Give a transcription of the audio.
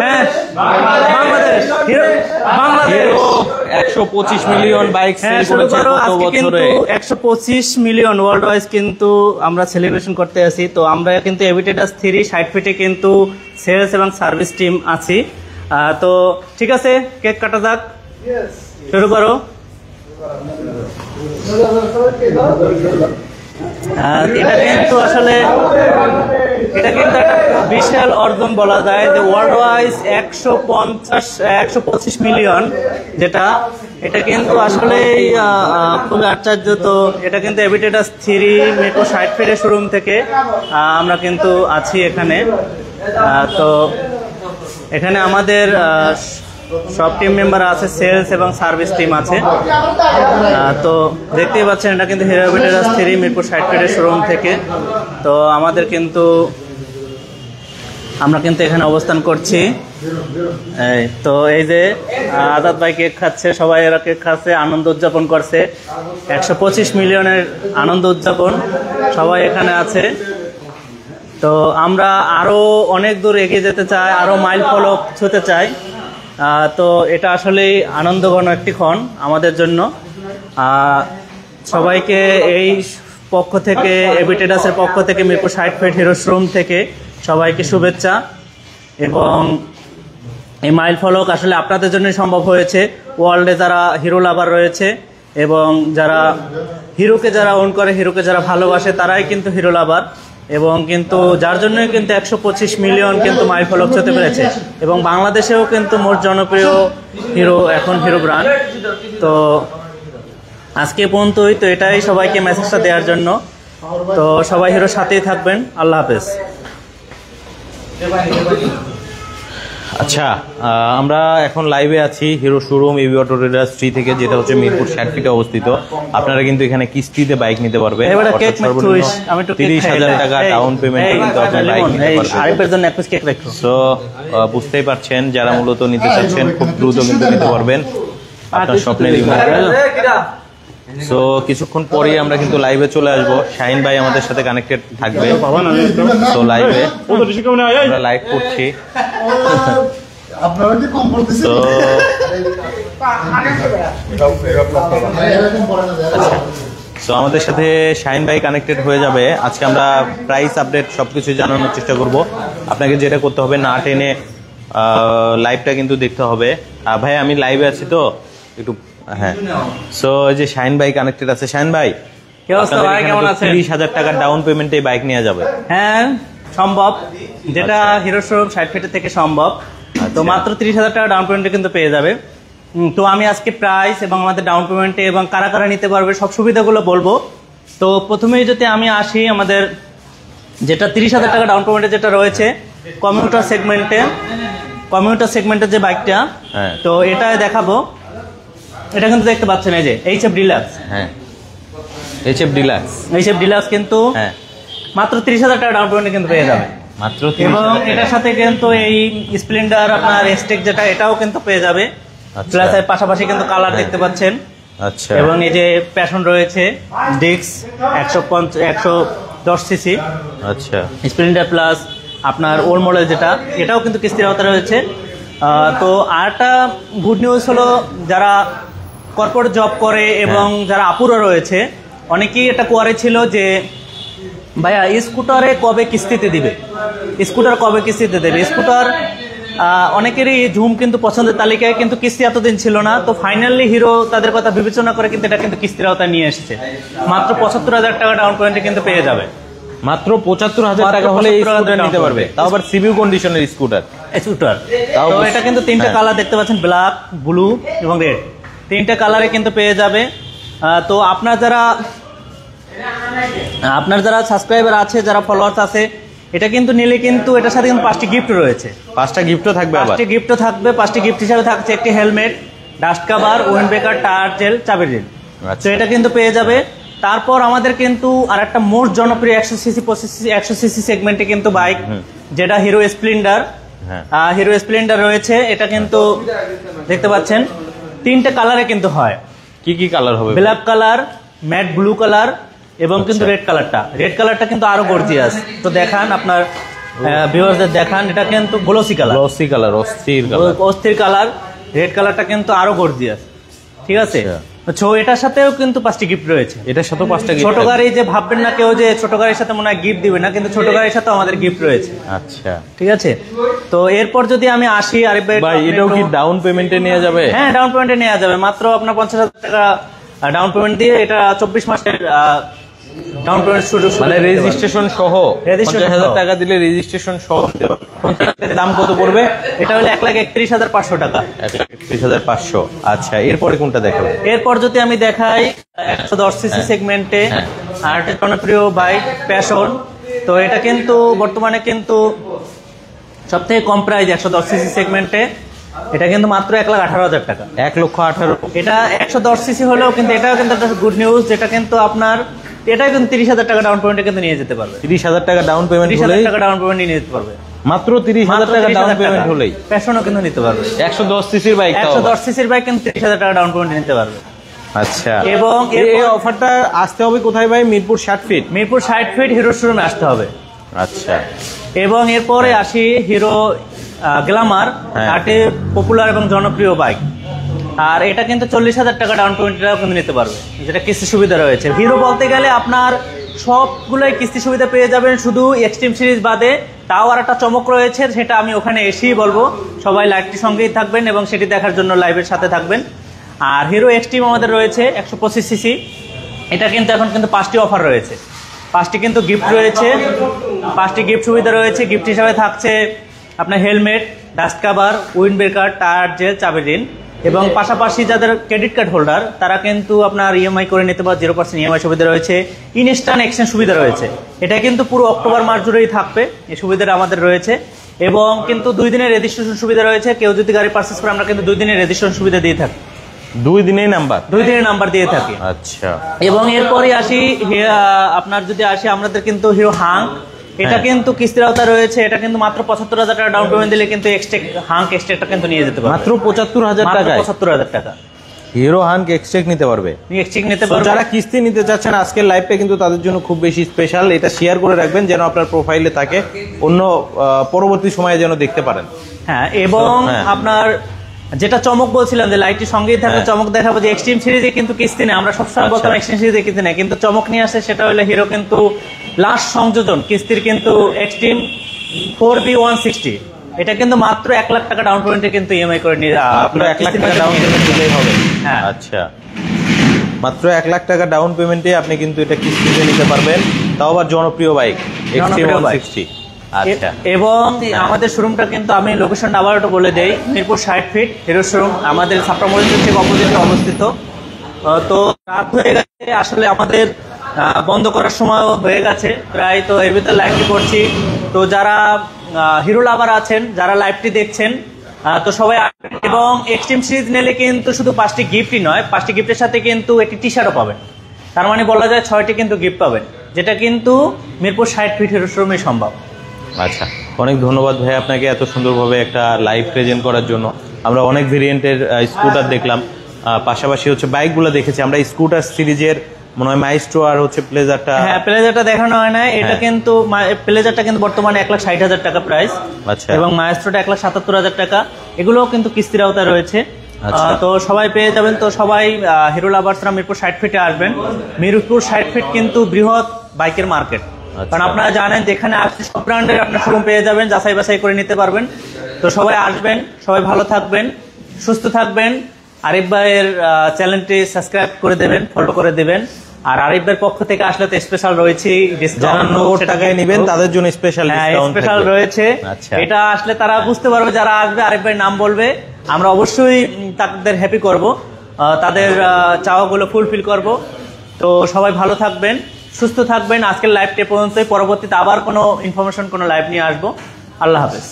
হ্যাঁ Bangladesh, Bangladesh 125 million bike sell করেছে গত বছরে। 125 মিলিয়ন ওয়ার্ল্ড ওয়াইজ কিন্তু আমরা সেলিব্রেশন করতে আছি। তো আমরা কিন্তু এভিটেডাস 3 60 ফিটে কিন্তু সেলস এবং সার্ভিস টিম আছি। তো ঠিক আছে, কেক কাটা যাক, শুরু করো। এটা কিন্তু আসলে এটা কিন্তু একটা বিশাল অর্জন বলা যায় যে ওয়ার্ল্ড ওয়াইজ 125 মিলিয়ন, যেটা এটা কিন্তু আসলে খুবই আশ্চর্য। তো এটা কিন্তু এভিটেডাস 3 মেট্রো 60 ফিটের শোরুম থেকে আমরা কিন্তু আছি এখানে। তো এখানে আমাদের সব টিম মেম্বার আছে, সেলস এবং সার্ভিস টিম আছে। তো দেখতেই পাচ্ছেন এটা কিন্তু হিরো এভিটেডাস 3 মিরপুর 60 ফিটের শোরুম থেকে। তো আমাদের কিন্তু আমরা কিন্তু এখানে অবস্থান করছি। তো এই যে আজাদ ভাই কেক খাচ্ছে, সবাই এরা কেক খাচ্ছে, আনন্দ উদযাপন করছে। 125 মিলিয়নের আনন্দ উদযাপন, সবাই এখানে আছে। তো আমরা আরো অনেক দূর এগিয়ে যেতে চাই, আরো মাইল ফলক ছুঁতে চাই। তো এটা আসলেই আনন্দঘন একটি ক্ষণ আমাদের জন্য। সবাইকে এই পক্ষ থেকে, এভিটেডাসের পক্ষ থেকে, মিরপুর 60 ফিট হিরো শোরুম থেকে সবাইকে শুভেচ্ছা। এবং এই মাইল ফলক আসলে আপনাদের জন্যই সম্ভব হয়েছে। ওয়ার্ল্ডে যারা হিরো লাভার রয়েছে এবং যারা হিরোকে যারা ওন করে, হিরোকে যারা ভালোবাসে, তারাই কিন্তু হিরো লাভার। এবং কিন্তু যার জন্যই কিন্তু 125 মিলিয়ন কিন্তু মাইল ফলক ছুঁতে পেরেছে। এবং বাংলাদেশেও কিন্তু মোট জনপ্রিয় হিরো এখন হিরো ব্র্যান্ড। তো আজকে পর্যন্তই। তো এটাই সবাইকে মেসেজটা দেওয়ার জন্য। তো সবাই হিরোর সাথেই থাকবেন। আল্লাহ হাফেজ। আচ্ছা, আমরা এখন লাইভে আছি hero showroom EV auto traders 3 থেকে, যেটা হচ্ছে মিরপুর 60 ফিটে অবস্থিত। আপনারা কিন্তু এখানে কিস্তিতে বাইক নিতে পারবেন। 30,000 টাকা ডাউন পেমেন্টে কিন্তু আপনি বাইক নিতে পারবেন। সো বুঝতেই পারছেন, যারা মূলত নিতে চাচ্ছেন খুব দ্রুত কিন্তু নিতে পারবেন আপনার স্বপ্নের ইভি। সো কিছুক্ষণ পরেই আমরা কিন্তু লাইভে চলে আসবো। শাহিন ভাই আমাদের সাথে কানেক্টেড থাকবে। তো লাইভে আমরা লাইভ করছি। তো আমাদের সাথে শাহিন ভাই কানেক্টেড হয়ে যাবে। আজকে আমরা প্রাইস আপডেট সবকিছু জানানোর চেষ্টা করব। আপনাকে যেটা করতে হবে, না টেনে লাইভটা কিন্তু দেখতে হবে। ভাই আমি লাইভে আছি তো একটু, হ্যাঁ। সো এই যে শাহিন ভাই কানেক্টেড আছে। শাহিন ভাই, কি অবস্থা ভাই, কেমন আছেন? 30,000 টাকা ডাউন পেমেন্টে বাইক নিয়ে যাবে। হ্যাঁ সম্ভব, যেটা হিরো শোরুম 60 ফিটের থেকে সম্ভব। তো মাত্র 30,000 টাকা ডাউন পেমেন্টে কিন্তু পেয়ে যাবে। তো আমি আজকে প্রাইস এবং আমাদের ডাউন পেমেন্টে এবং কারা কারা নিতে পারবে সব সুবিধাগুলো বলবো। তো প্রথমেই যদি আমি আসি, আমাদের যেটা 30,000 টাকা ডাউন পেমেন্টে যেটা রয়েছে কমিউটার সেগমেন্টের যে বাইকটা, তো এটা দেখাবো। এটা কিন্তু দেখতে পাচ্ছেন এই যে এইচএফ ডিলাক্স। হ্যাঁ, এইচএফ ডিলাক্স কিন্তু মাত্র 30,000 টাকা ডাউন পেমেন্টে কিন্তু পেয়ে যাবে মাত্র। এবং এটার সাথে কিন্তু এই স্প্লেন্ডার আপনার এসটেক যেটা, এটাও কিন্তু পেয়ে যাবে। প্লাস এর পাশাপাশি কিন্তু কালার দেখতে পাচ্ছেন। আচ্ছা, এবং এই যে প্যাশন রয়েছে ডিক্স 110 সিসি। আচ্ছা, স্প্লেন্ডার প্লাস আপনার ওল্ড মডেল যেটা, এটাও কিন্তু কিস্তির আওতায় রয়েছে। তো আরেকটা গুড নিউজ হলো, যারা কর্পোরেট জব করে এবং যারা আপুরা রয়েছে, অনেকেই এটা কোয়ারি ছিল যে ভাইয়া স্কুটারে কবে কিস্তিতে দিবে, স্কুটার অনেকেরই ঝুম কিন্তু পছন্দের তালিকায়, কিন্তু কিস্তি এতদিন ছিল না। তো ফাইনালি হিরো তাদের কথা বিবেচনা করে কিন্তু এটা কিন্তু কিস্তির আওতায় নিয়ে এসেছে। মাত্র 75,000 টাকা ডাউন পেমেন্টে কিন্তু পেয়ে যাবে। মাত্র 75,000 টাকা হলে স্কুটার নিতে পারবে, তাও আবার সিভিউ কন্ডিশনের স্কুটার। তো এটা কিন্তু 3টা কালার দেখতে পাচ্ছেন, ব্ল্যাক, ব্লু এবং রেড, 3টা কালারে কিন্তু পেয়ে যাবে। তো আপনার যারা সাবস্ক্রাইবার আছে, যারা ফলোয়ার্স আছে, এটা কিন্তু নিলে কিন্তু এটার সাথে কিন্তু 5টি গিফট রয়েছে। 5টা গিফটও থাকবে। 5টি গিফট হিসাবে থাকছে একটি helmet, dust cover, wind breaker, tyre jail, চাবি জেল। তো এটা কিন্তু পেয়ে যাবে। তারপর আমাদের কিন্তু আর একটা মোস্ট জনপ্রিয় 100 সিসি সেগমেন্টে কিন্তু বাইক, যেটা হিরো স্প্লেন্ডার রয়েছে। এটা কিন্তু দেখতে পাচ্ছেন 3টে কালারে কিন্তু হয়। কি কি কালার হবে? Black colour, matte blue colour এবং কিন্তু রেড কালারটা কিন্তু আরো গর্জিয়াস। তো দেখান আপনার ভিউয়ারদের দেখান, এটা কিন্তু গ্লোসি কালার, গ্লসি কালার, অস্থির কালার, অস্থির কালার। রেড কালারটা কিন্তু আরো গর্জিয়াস, ঠিক আছে। তো এটার সাথেও কিন্তু 5টি গিফট রয়েছে। এটার সাথে 5টা গিফট। ছোট গাড়ি যে ভাববেন না কেউ যে ছোট গাড়ির সাথে মনে হয় গিফট দিবে না, কিন্তু ছোট গাড়ির সাথে আমাদের গিফট রয়েছে। আচ্ছা, ঠিক আছে। তো এরপর যদি আমি আসি আরিফ ভাই, এটাও কি ডাউন পেমেন্টে নেওয়া যাবে? হ্যাঁ, ডাউন পেমেন্টে নেওয়া যাবে। মাত্র আপনার 50,000 টাকা ডাউন পেমেন্ট দিয়ে এটা 24 মাসের ডাউন পেমেন্ট শুরু, মানে রেজিস্ট্রেশন সহ 50,000 টাকা দিলে রেজিস্ট্রেশন সহ দাম কত পড়বে? এটা হলো 1,31,500 টাকা। 1,31,500। আচ্ছা, এরপরে কোনটা দেখাবো? এরপর যদি আমি দেখাই 110 সিসি সেগমেন্টে আর একটা জনপ্রিয় বাইক প্যাশন। তো এটা কিন্তু বর্তমানে কিন্তু সবথেকে কম প্রাইস 110 সিসি সেগমেন্টে, এটা কিন্তু মাত্র 1,18,000 টাকা। 1,18,000। এটা 110 সিসি হলেও কিন্তু এটাও কিন্তু একটা গুড নিউজ, যেটা কিন্তু আপনার এটা কিন্তু 30,000 টাকা ডাউন পেমেন্টে কিন্তু নিয়ে যেতে পারবে। 30,000 টাকা ডাউন পেমেন্ট হলেই, 30,000 টাকা ডাউন পেমেন্ট নিয়ে যেতে পারবে। মাত্র 30,000 টাকা ডাউন পেমেন্ট হলেই প্যাশনও কিন্তু নিতে পারবে। 110 সিসির বাইক, 110 সিসির বাইক কিন্তু 30,000 টাকা ডাউন পেমেন্ট নিতে পারবে। আচ্ছা, এবং এই অফারটা আসতে হবে কোথায় ভাই? Mirpur 60 feet. Mirpur 60 feet Hero শোরুমে আসতে হবে। আচ্ছা, এবং এরপরে আসি হিরো গ্ল্যামার, আটে পপুলার এবং জনপ্রিয় বাইক। আর এটা কিন্তু 40,000 টাকা ডাউন পেমেন্টটাও কিন্তু নিতে পারবে, যেটা কিস্তি সুবিধা রয়েছে। হিরো বলতে গেলে আপনার সবগুলোই কিস্তি সুবিধা পেয়ে যাবেন, শুধু এক্সট্রিম সিরিজ বাদে। তাও আর একটা চমক রয়েছে, সেটা আমি ওখানে এসেই বলবো। সবাই লাইভটির সঙ্গেই থাকবেন এবং সেটি দেখার জন্য লাইভের সাথে থাকবেন। আর হিরো এক্সট্রিম আমাদের রয়েছে 125 সিসি। এটা কিন্তু এখন কিন্তু 5টি অফার রয়েছে, 5টি কিন্তু গিফট রয়েছে, 5টি গিফট সুবিধা রয়েছে। গিফট হিসাবে থাকছে আপনার helmet, dust cover, wind breaker, tyre jail, চাবি রিন। এবং পাশাপাশি যাদের ক্রেডিট কার্ড হোল্ডার তারা কিন্তু আপনার ইএমআই করে নিতে পারে, 0% ইএমআই সুবিধা রয়েছে, ইনস্ট্যান্ট এক্সচেঞ্জ সুবিধা রয়েছে। এটা কিন্তু পুরো অক্টোবর মাস জুড়েই থাকবে, এই সুবিধাটা আমাদের রয়েছে। এবং কিন্তু 2 দিনের রেজিস্ট্রেশন সুবিধা রয়েছে। কেউ যদি গাড়ি পারচেস করে আমরা কিন্তু 2 দিনের রেজিস্ট্রেশন সুবিধা দিয়ে থাকি। 2 দিনের নাম্বার? 2 দিনের নাম্বার দিয়ে থাকি। আচ্ছা। এবং এরপরে আসি আপনার যদি আসি আমাদের কিন্তু হিরো হাঙ্ক, এটা কিন্তু কিস্তির আওতায় রয়েছে। এটা কিন্তু মাত্র 75,000 টাকা ডাউন পেমেন্ট দিলে কিন্তু হাঙ্ক এক্সট্রাটা কিন্তু নিয়ে যেতে পারবে। মাত্র 75,000 টাকা? 75,000 টাকা হিরো হাঙ্ক এক্সট্রেক নিতে পারবে। নিতে পারবে। যারা কিস্তি নিতে চাচ্ছেন, আজকের লাইভটা কিন্তু তাদের জন্য খুব বেশি স্পেশাল। এটা শেয়ার করে রাখবেন যেন আপনার প্রোফাইলে থাকে, অন্য পরবর্তী সময়ে যেন দেখতে পারেন। হ্যাঁ, এবং আপনার যেটা চমক বলছিলাম যে লাইটটির সঙ্গেই থাকলে চমক দেখাবো, যে এক্সট্রিম সিরিজে কিন্তু কিস্তি নেই। আমরা সবসময় বলতাম এক্সট্রিম সিরিজে কিস্তি নেই, কিন্তু চমক নিয়ে আসে। সেটা হলো হিরো কিন্তু লাস্ট সংযোজন কিস্তির কিন্তু এক্সট্রিম 4B160। এটা কিন্তু মাত্র 1 লাখ টাকা ডাউন পেমেন্টে কিন্তু ইএমআই করে নিয়ে আপনার 1 লাখ টাকা ডাউন পেমেন্ট দিলেই হবে। হ্যাঁ, আচ্ছা, মাত্র 1 লাখ টাকা ডাউন পেমেন্টে আপনি কিন্তু এটা কিস্তিতে নিতে পারবেন, তাও আবার জনপ্রিয় বাইক এক্সট্রিম 160। আচ্ছা, এবং আমাদের শোরুমটা কিন্তু আমি লোকেশনটা আবার একটু বলে দেই। মিরপুর 60 ফিট হিরো শোরুম আমাদের ছাপড়া মসজিদ থেকে অপোজিটে অবস্থিত। তো রাত হয়ে গেছে, আসলে আমাদের বন্ধ করার সময় হয়ে গেছে প্রায়। তো এর ভিতরে লাইভটি করছি। তো যারা হিরো লাভার আছেন, যারা লাইভটি দেখছেন, তো সবাই। এবং এক্সট্রিম সিরিজ নিলে কিন্তু শুধু 5টি গিফটই নয়, 5টি গিফটের সাথে কিন্তু একটি টি শার্টও পাবেন। তার মানে বলা যায় 6টি কিন্তু গিফট পাবেন, যেটা কিন্তু মিরপুর 60 ফিট হিরো শোরুমে সম্ভব। আচ্ছা, অনেক ধন্যবাদ ভাই আপনাকে এত সুন্দরভাবে একটা লাইভ প্রেজেন্ট করার জন্য। আমরা অনেক ভেরিয়েন্টের স্কুটার দেখলাম, পাশাপাশি হচ্ছে বাইকগুলো দেখেছি আমরা। স্কুটার সিরিজের মনে হয় মাইস্ট্রো আর হচ্ছে প্লেজারটা। হ্যাঁ, প্লেজারটা দেখানো হয় না। এটা কিন্তু প্লেজারটা কিন্তু বর্তমানে 1,60,000 টাকা প্রাইস। আচ্ছা। এবং মাইস্ট্রোটা 1,77,000 টাকা। এগুলোও কিন্তু কিস্তির আওতায় রয়েছে। তো সবাই পেয়ে যাবেন। তো সবাই হিরো লাভার্সরা মিরপুর 60 ফিটে আসবেন। মিরপুর 60 ফিট কিন্তু বৃহৎ বাইকের মার্কেট, কারণ আপনারা জানেন যেখানে আসলে সব ব্র্যান্ডের আপনার শোরুম পেয়ে যাবেন, যাচাই বাছাই করে নিতে পারবেন। তো সবাই আসবেন, সবাই ভালো থাকবেন, সুস্থ থাকবেন। আরিফ ভাইয়ের চ্যানেলটি সাবস্ক্রাইব করে দেবেন, ফলো করে দেবেন। আর আরিফ ভাইয়ের পক্ষ থেকে আসলে তো স্পেশাল রয়েছে, যারা 90 টাকায় নেবেন তাদের জন্য স্পেশাল ডিসকাউন্ট স্পেশাল রয়েছে। এটা আসলে তারা বুঝতে পারবে, যারা আসবে আরিফ ভাইয়ের নাম বলবে, আমরা অবশ্যই তাদের হ্যাপি করব, তাদের চাওয়াগুলো ফুলফিল করব। তো সবাই ভালো থাকবেন, সুস্থ থাকবেন। আজকের লাইভটি পর্যন্তই। পরবর্তীতে আবার কোনো ইনফরমেশন, কোনো লাইভ নিয়ে আসবো। আল্লাহ হাফেজ।